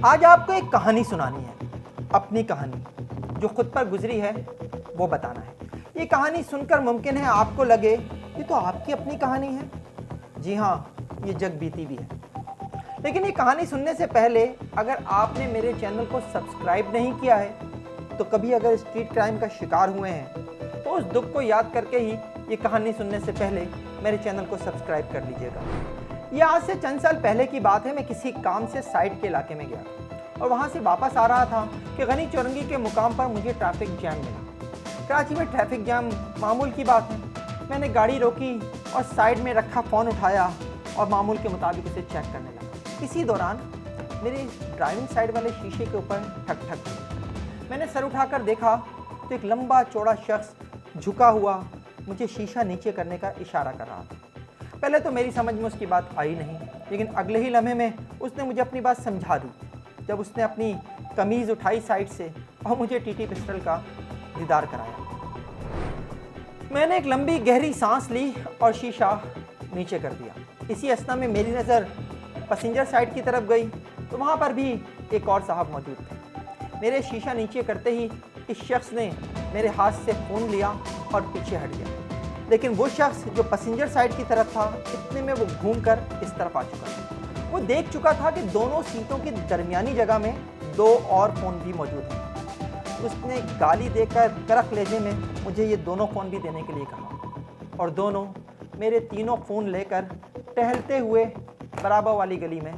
आज आपको एक कहानी सुनानी है, अपनी कहानी जो खुद पर गुजरी है वो बताना है। ये कहानी सुनकर मुमकिन है आपको लगे ये तो आपकी अपनी कहानी है। जी हाँ, ये जग बीती भी है। लेकिन ये कहानी सुनने से पहले अगर आपने मेरे चैनल को सब्सक्राइब नहीं किया है तो कभी अगर स्ट्रीट क्राइम का शिकार हुए हैं तो उस दुख को याद करके ही ये कहानी सुनने से पहले मेरे चैनल को सब्सक्राइब कर लीजिएगा। ये आज से चंद साल पहले की बात है। मैं किसी काम से साइड के इलाके में गया और वहाँ से वापस आ रहा था कि गनी चौरंगी के मुकाम पर मुझे ट्रैफिक जैम मिला। कराची में ट्रैफिक जैम मामूल की बात है। मैंने गाड़ी रोकी और साइड में रखा फ़ोन उठाया और मामूल के मुताबिक उसे चेक करने लगा। इसी दौरान मेरे ड्राइविंग साइड वाले शीशे के ऊपर ठक ठक हुई। मैंने सर उठाकर देखा तो एक लंबा चौड़ा शख्स झुका हुआ मुझे शीशा नीचे करने का इशारा कर रहा था। पहले तो मेरी समझ में उसकी बात आई नहीं, लेकिन अगले ही लम्हे में उसने मुझे अपनी बात समझा दी जब उसने अपनी कमीज़ उठाई साइड से और मुझे टीटी पिस्टल का दीदार कराया। मैंने एक लंबी गहरी सांस ली और शीशा नीचे कर दिया। इसी अवस्था में मेरी नज़र पैसेंजर साइड की तरफ गई तो वहाँ पर भी एक और साहब मौजूद थे। मेरे शीशा नीचे करते ही इस शख्स ने मेरे हाथ से फ़ोन लिया और पीछे हट गया। लेकिन वो शख्स जो पैसेंजर साइड की तरफ था, इतने में वो घूमकर इस तरफ आ चुका था। वो देख चुका था कि दोनों सीटों की दरमियानी जगह में दो और फ़ोन भी मौजूद हैं। उसने गाली देकर करक लहजे में मुझे ये दोनों फ़ोन भी देने के लिए कहा और दोनों मेरे तीनों फ़ोन लेकर टहलते हुए बराबर वाली गली में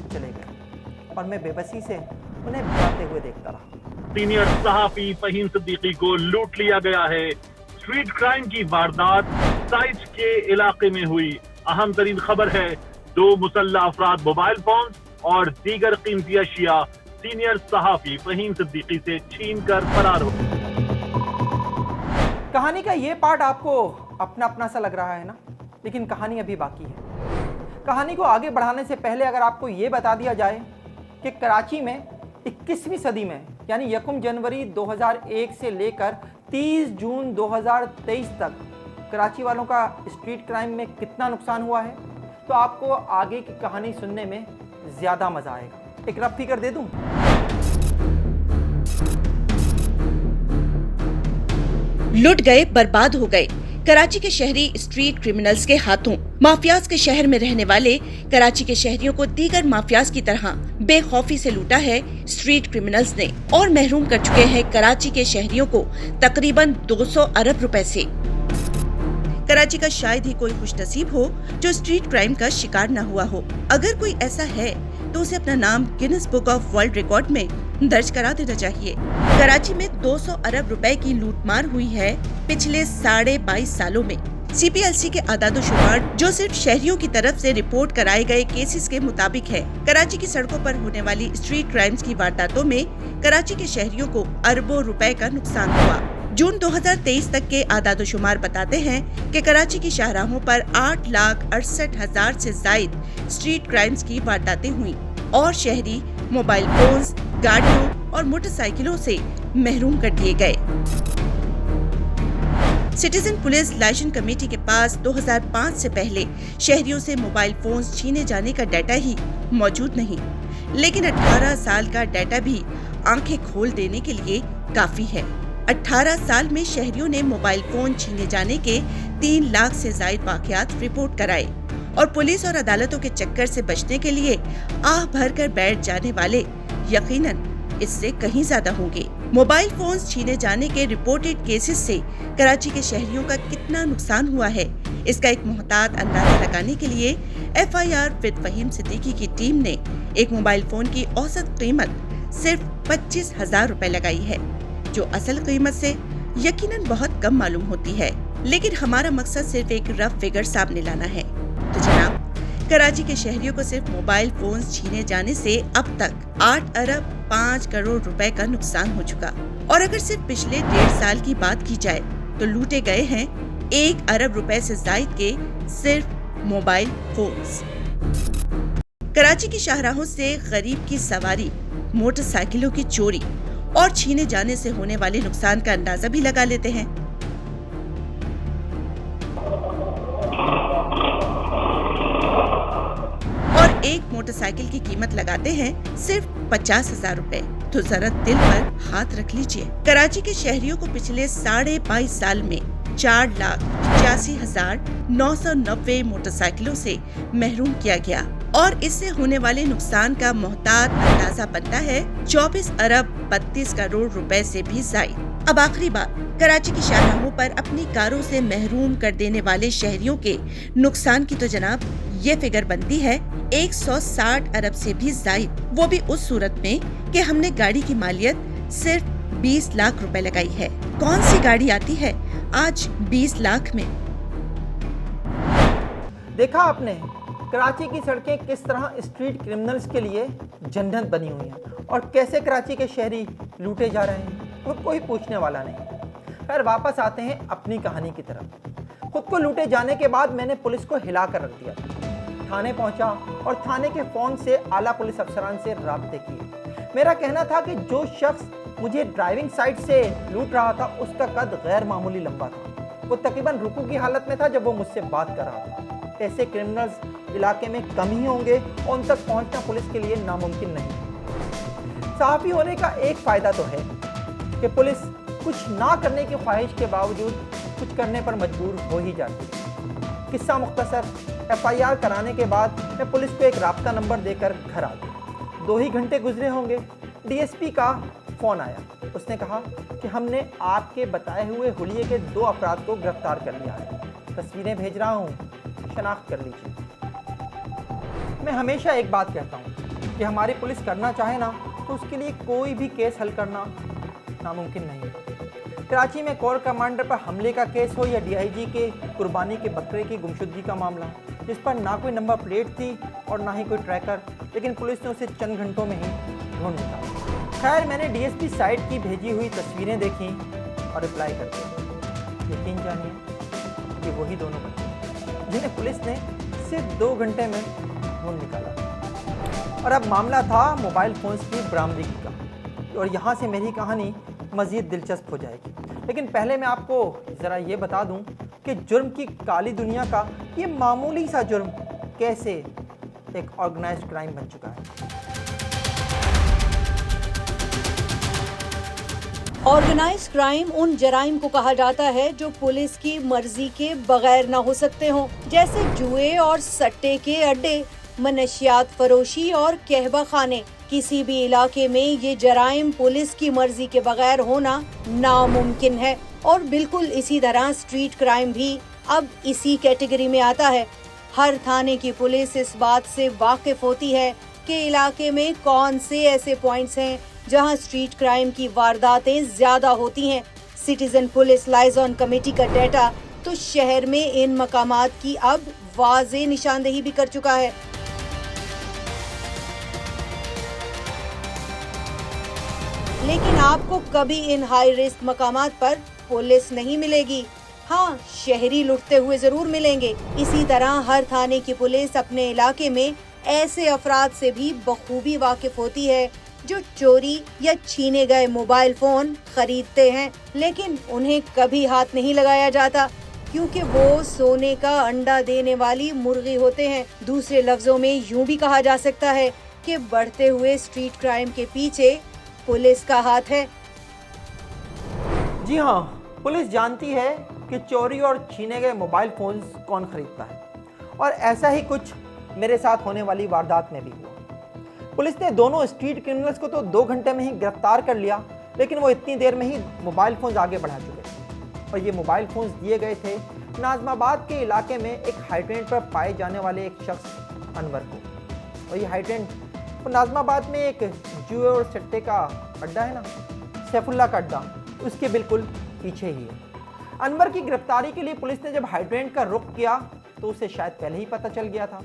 चले गए और मैं बेबसी से उन्हें भागते हुए देखता रहा। सीनियर सहाफी फहीम सिद्दीकी को लूट लिया गया है। स्ट्रीट क्राइम की वारदात साइट्स के इलाके में हुई। अहम तरीन खबर है, 2 मुसल्लह अफराद मोबाइल फोन और दीगर कीमती अशिया सीनियर सहाफी फहीम सिद्दीकी से छीन कर फरार हो। कहानी का ये पार्ट आपको अपना अपना सा लग रहा है ना, लेकिन कहानी अभी बाकी है। कहानी को आगे बढ़ाने से पहले अगर आपको ये बता दिया जाए कि कराची में 21वीं सदी में यानी 1 जनवरी 2001 से लेकर 30 जून 2023 तक कराची वालों का स्ट्रीट क्राइम में कितना नुकसान हुआ है, तो आपको आगे की कहानी सुनने में ज़्यादा मज़ा आएगा। एक रफ फिगर दे दूं? लुट गए, बर्बाद हो गए कराची के शहरी स्ट्रीट क्रिमिनल्स के हाथों। माफियाज के शहर में रहने वाले कराची के शहरियों को दीगर माफियाज की तरह बेखौफी से लूटा है स्ट्रीट क्रिमिनल्स ने और महरूम कर चुके हैं कराची के शहरियों को तकरीबन 200 अरब रुपए से। कराची का शायद ही कोई खुशनसीब हो जो स्ट्रीट क्राइम का शिकार न हुआ हो। अगर कोई ऐसा है तो उसे अपना नाम Guinness book of world record में दर्ज करा देना चाहिए। कराची में 200 अरब रुपए की लूटमार हुई है पिछले 22.5 सालों में। CPLC के आदादोशुमार जो सिर्फ शहरियों की तरफ से रिपोर्ट कराए गए केसेस के मुताबिक है, कराची की सड़कों पर होने वाली स्ट्रीट क्राइम्स की वारदातों में कराची के शहरियों को अरबों रुपए का नुकसान हुआ। जून 2023 तक के आदादोशुमार बताते हैं कि कराची की शाहराहों पर 8,68,000 से जायद स्ट्रीट क्राइम्स की वारदातें हुई और शहरी मोबाइल फोन्स, गाड़ियों और मोटरसाइकिलों से महरूम कर दिए गए। सिटीजन पुलिस लाइसेंस कमेटी के पास 2005 से पहले शहरियों से मोबाइल फोन्स छीने जाने का डाटा ही मौजूद नहीं, लेकिन 18 साल का डाटा भी आंखें खोल देने के लिए काफी है। 18 साल में शहरियों ने मोबाइल फोन छीने जाने के 3 लाख से जायद वाकयात रिपोर्ट कराए और पुलिस और अदालतों के चक्कर से बचने के लिए आह भर कर बैठ जाने वाले यकीनन इससे कहीं ज्यादा होंगे। मोबाइल फोन्स छीने जाने के रिपोर्टेड केसेस से कराची के शहरियों का कितना नुकसान हुआ है, इसका एक मुहतात अंदाजा लगाने के लिए FIR विद फहीम सिद्दीकी की टीम ने एक मोबाइल फोन की औसत कीमत सिर्फ 25,000 रुपए लगाई है, जो असल कीमत से यकीनन बहुत कम मालूम होती है। लेकिन हमारा मकसद सिर्फ एक रफ फिगर सामने लाना है। तो जनाब, कराची के शहरियों को सिर्फ मोबाइल फोन्स छीने जाने से अब तक 8 अरब 5 करोड़ रुपए का नुकसान हो चुका और अगर सिर्फ पिछले 1.5 साल की बात की जाए तो लूटे गए हैं 1 अरब रुपए से जायद के सिर्फ मोबाइल फोन्स। कराची की शाहराहों से गरीब की सवारी, मोटरसाइकिलों की चोरी और छीने जाने से होने वाले नुकसान का अंदाजा भी लगा लेते हैं। और एक मोटरसाइकिल की कीमत लगाते हैं सिर्फ 50,000 रुपए, तो जरा दिल पर हाथ रख लीजिए। कराची के शहरियों को पिछले 22.5 साल में 4,85,990 मोटरसाइकिलों से महरूम किया गया और इससे होने वाले नुकसान का मोहतात अंदाजा बनता है 24 अरब 32 करोड़ रुपए से भी ज्यादा। अब आखिरी बात, कराची की शाहराहों पर अपनी कारों से महरूम कर देने वाले शहरियों के नुकसान की तो जनाब ये फिगर बनती है 160 अरब से भी ज्यादा, वो भी उस सूरत में कि हमने गाड़ी की मालियत सिर्फ 20 लाख रुपए लगाई है। कौन सी गाड़ी आती है आज 20 लाख में? देखा आपने कराची की सड़कें किस तरह स्ट्रीट क्रिमिनल्स के लिए जन्नत बनी हुई हैं और कैसे कराची के शहरी लूटे जा रहे हैं, तो कोई पूछने वाला नहीं। खैर वापस आते हैं अपनी कहानी की तरफ। खुद को लूटे जाने के बाद मैंने पुलिस को हिला कर रख दिया। थाने पहुंचा और थाने के फोन से आला पुलिस अफसरान से राब्ते किए। मेरा कहना था कि जो शख्स मुझे ड्राइविंग साइड से लूट रहा था उसका कद गैर मामूली लंबा था। वो तकरीबन रुकू की हालत में था जब वो मुझसे बात कर रहा था। ऐसे क्रिमिनल्स इलाके में कम ही होंगे और उन तक पहुंचना पुलिस के लिए नामुमकिन नहीं। सहाफ़ी होने का एक फ़ायदा तो है कि पुलिस कुछ ना करने की ख्वाहिश के बावजूद कुछ करने पर मजबूर हो ही जाती है। किस्सा मुख्तसर, FIR कराने के बाद मैं पुलिस को एक राब्ता नंबर देकर घर आ गया। 2 ही घंटे गुजरे होंगे, DSP का फ़ोन आया। उसने कहा कि हमने आपके बताए हुए हुलिये के 2 अफराद को गिरफ्तार कर लिया है। तस्वीरें भेज रहा हूँ, शनाख्त कर लीजिए। मैं हमेशा एक बात कहता हूँ कि हमारी पुलिस करना चाहे ना तो उसके लिए कोई भी केस हल करना नामुमकिन नहीं है। कराची में कोर कमांडर पर हमले का केस हो या DIG के कुर्बानी के बकरे की गुमशुदगी का मामला, जिस पर ना कोई नंबर प्लेट थी और ना ही कोई ट्रैकर, लेकिन पुलिस ने उसे चंद घंटों में ही ढूंढ निकाला। खैर मैंने DSP साइट की भेजी हुई तस्वीरें देखी और रिप्लाई कर दिया। यकीन जानिए कि वही दोनों बच्चे जिन्हें पुलिस ने सिर्फ 2 घंटे में ढूंढ निकाला। और अब मामला था मोबाइल फ़ोन्स की बरामदगी का, और यहाँ से मेरी कहानी मज़ीद दिलचस्प हो जाएगी। लेकिन पहले मैं आपको ज़रा ये बता दूं कि जुर्म की काली दुनिया का ये मामूली सा जुर्म कैसे एक ऑर्गेनाइज्ड क्राइम बन चुका है। ऑर्गेनाइज्ड क्राइम उन जराइम को कहा जाता है जो पुलिस की मर्जी के बगैर न हो सकते हों, जैसे जुए और सट्टे के अड्डे, मनशियात फरोशी और कहवा खाने। किसी भी इलाके में ये जराइम पुलिस की मर्जी के बगैर होना नामुमकिन है। और बिल्कुल इसी तरह स्ट्रीट क्राइम भी अब इसी कैटेगरी में आता है। हर थाने की पुलिस इस बात से वाकिफ होती है कि इलाके में कौन से ऐसे पॉइंट्स हैं जहां स्ट्रीट क्राइम की वारदातें ज्यादा होती हैं। सिटीजन पुलिस लाइजॉन कमेटी का डेटा तो शहर में इन मकामात की अब वाज़ेह निशानदेही भी कर चुका है। लेकिन आपको कभी इन हाई रिस्क मकामात पर पुलिस नहीं मिलेगी। हाँ, शहरी लुटते हुए जरूर मिलेंगे। इसी तरह हर थाने की पुलिस अपने इलाके में ऐसे अफराद से भी बखूबी वाकिफ होती है जो चोरी या छीने गए मोबाइल फोन खरीदते हैं, लेकिन उन्हें कभी हाथ नहीं लगाया जाता क्योंकि वो सोने का अंडा देने वाली मुर्गी होते हैं। दूसरे लफ्जों में यूं भी कहा जा सकता है कि बढ़ते हुए स्ट्रीट क्राइम के पीछे पुलिस का हाथ है। जी हाँ, पुलिस जानती है कि चोरी और छीने गए मोबाइल फोन्स कौन खरीदता है, और ऐसा ही कुछ मेरे साथ होने वाली वारदात में भी हुआ। पुलिस ने दोनों स्ट्रीट क्रिमिनल्स को तो 2 घंटे में ही गिरफ्तार कर लिया, लेकिन वो इतनी देर में ही मोबाइल फ़ोन्स आगे बढ़ा चुके थे। और ये मोबाइल फ़ोन्स दिए गए थे नाज़माबाद के इलाके में एक हाईटेंट पर पाए जाने वाले एक शख्स अनवर को। और ये हाईटेंट वो नाज़माबाद में एक जुए और सट्टे का अड्डा है ना, सैफुल्ला का अड्डा, उसके बिल्कुल पीछे ही है। अनवर की गिरफ्तारी के लिए पुलिस ने जब हाईटेंट का रुख किया तो उसे शायद पहले ही पता चल गया था,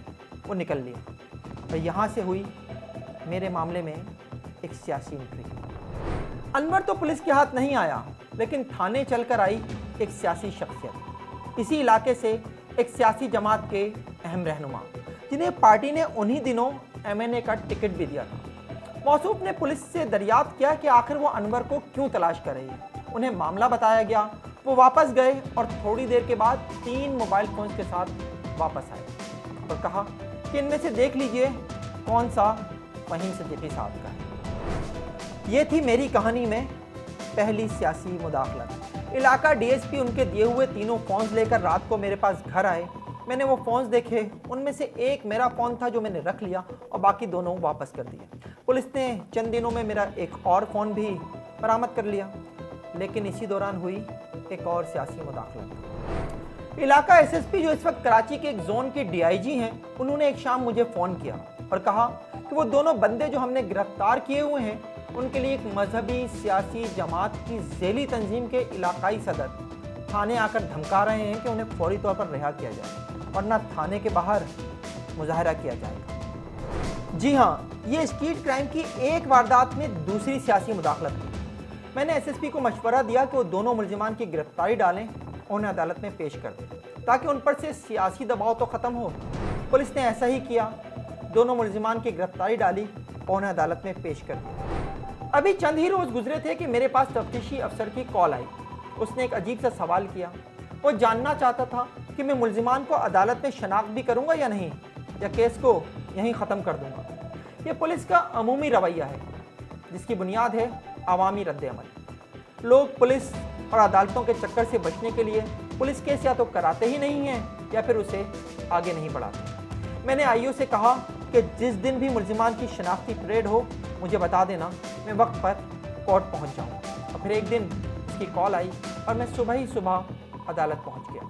वो निकल लिया। और यहाँ से हुई मेरे मामले में एक सियासी एंट्री। अनवर तो पुलिस के हाथ नहीं आया, लेकिन थाने चलकर आई एक सियासी शख्सियत, इसी इलाके से एक सियासी जमात के अहम रहनुमा, जिन्हें पार्टी ने उन्हीं दिनों MNA का टिकट भी दिया था। मौसूफ ने पुलिस से दरियाफ्त किया कि आखिर वो अनवर को क्यों तलाश कर रही है। उन्हें मामला बताया गया, वो वापस गए और थोड़ी देर के बाद 3 मोबाइल फ़ोन्स के साथ वापस आए और कहा कि इनमें से देख लीजिए कौन सा फ़हीम सिद्दीकी साहब का है। ये थी मेरी कहानी में पहली सियासी मुदाखलत। इलाका डीएसपी उनके दिए हुए तीनों फ़ोन्स लेकर रात को मेरे पास घर आए। मैंने वो फ़ोन्स देखे, उनमें से एक मेरा फ़ोन था जो मैंने रख लिया और बाकी दोनों वापस कर दिए। पुलिस ने चंद दिनों में मेरा एक और फ़ोन भी बरामद कर लिया। लेकिन इसी दौरान हुई एक और सियासी मुदाखलत। इलाका एसएसपी जो इस वक्त कराची के एक जोन के डीआईजी हैं, उन्होंने एक शाम मुझे फ़ोन किया और कहा कि वो दोनों बंदे जो हमने गिरफ्तार किए हुए हैं, उनके लिए एक मजहबी सियासी जमात की झेली तंजीम के इलाकाई सदर थाने आकर धमका रहे हैं कि उन्हें फौरी तौर पर रिहा किया जाए, वरना थाने के बाहर मुजाहरा किया जाएगा। जी हाँ, ये स्ट्रीट क्राइम की एक वारदात में दूसरी सियासी मुदाखलत है। मैंने एसएसपी को मशवरा दिया कि वो दोनों मुलजिमान की गिरफ्तारी डालें और उन्हें अदालत में पेश कर दें, ताकि उन पर से सियासी दबाव तो ख़त्म हो। पुलिस ने ऐसा ही किया, दोनों मुलजिमान की गिरफ्तारी डाली और उन्हें अदालत में पेश कर दिया। अभी चंद ही रोज़ गुजरे थे कि मेरे पास तफ्तीशी अफसर की कॉल आई। उसने एक अजीब सा सवाल किया। वो जानना चाहता था कि मैं मुलजिमान को अदालत में शनाख्त भी करूँगा या नहीं, या केस को यहीं ख़त्म कर दूँगा। ये पुलिस का अमूमी रवैया है, जिसकी बुनियाद है आवामी रद्द-ए-अमल। लोग पुलिस और अदालतों के चक्कर से बचने के लिए पुलिस केस या तो कराते ही नहीं हैं या फिर उसे आगे नहीं बढ़ाते। मैंने आईओ से कहा कि जिस दिन भी मुलजिमान की शनाख्ती परेड हो मुझे बता देना, मैं वक्त पर कोर्ट पहुंच जाऊं। और फिर एक दिन उसकी कॉल आई और मैं सुबह ही सुबह अदालत पहुंच गया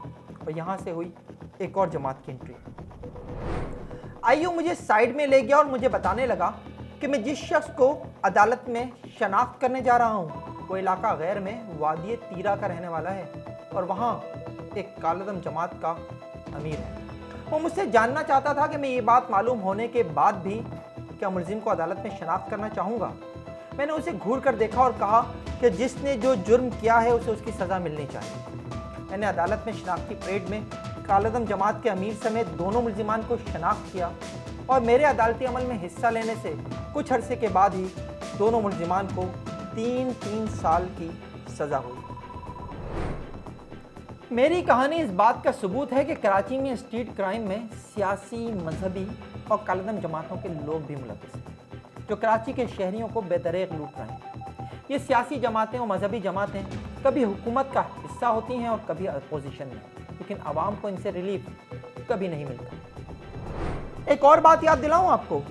और यहाँ से हुई एक और जमात की एंट्री। आईओ मुझे साइड में ले गया और मुझे बताने लगा कि मैं जिस शख्स को अदालत में शनाख्त करने जा रहा हूँ वो इलाका गैर में वादी तीरा का रहने वाला है और वहाँ एक कालदम जमात का अमीर है। वो मुझसे जानना चाहता था कि मैं ये बात मालूम होने के बाद भी क्या मुलजिम को अदालत में शनाख्त करना चाहूँगा। मैंने उसे घूर कर देखा और कहा कि जिसने जो जुर्म किया है उसे उसकी सज़ा मिलनी चाहिए। मैंने अदालत में शनाख्ती परेड में कालदम जमात के अमीर समेत दोनों मुलजिमान को शनाख्त किया और मेरे अदालती अमल में हिस्सा लेने से कुछ अरसे के बाद ही दोनों मुलजिमान को 3 साल की सज़ा हुई। मेरी कहानी इस बात का सबूत है कि कराची में स्ट्रीट क्राइम में सियासी, मजहबी और कालदम जमातों के लोग भी मुलव्वस हैं, जो कराची के शहरियों को बेदरेग लूट रहे हैं। ये सियासी जमातें और मजहबी जमातें कभी हुकूमत का हिस्सा होती हैं और कभी अपोजिशन में, लेकिन आवाम को इनसे रिलीफ कभी नहीं मिलता। एक और बात याद दिलाऊं आपको,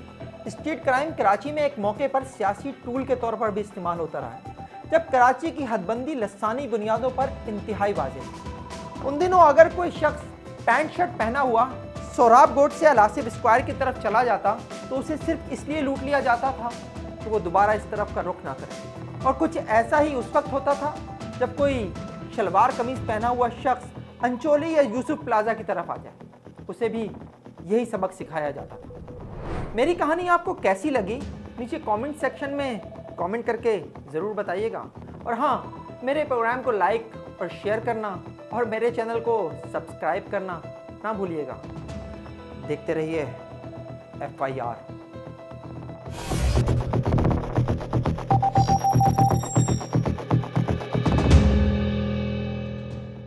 स्ट्रीट क्राइम कराची में एक मौके पर सियासी टूल के तौर पर भी इस्तेमाल होता रहा है, जब कराची की हदबंदी लसानी बुनियादों पर इंतहाई वाज़ेह थी। उन दिनों अगर कोई शख्स पैंट शर्ट पहना हुआ सोराब गोट से अलासिब स्क्वायर की तरफ चला जाता तो उसे सिर्फ इसलिए लूट लिया जाता था कि वो दोबारा इस तरफ का रुख ना करे। और कुछ ऐसा ही उस वक्त होता था जब कोई शलवार कमीज पहना हुआ शख्स अंचोली या यूसुफ प्लाजा की तरफ आ जाए, उसे भी यही सबक सिखाया जाता था। मेरी कहानी आपको कैसी लगी नीचे कमेंट सेक्शन में कमेंट करके ज़रूर बताइएगा। और हाँ, मेरे प्रोग्राम को लाइक और शेयर करना और मेरे चैनल को सब्सक्राइब करना ना भूलिएगा। देखते रहिए FIR।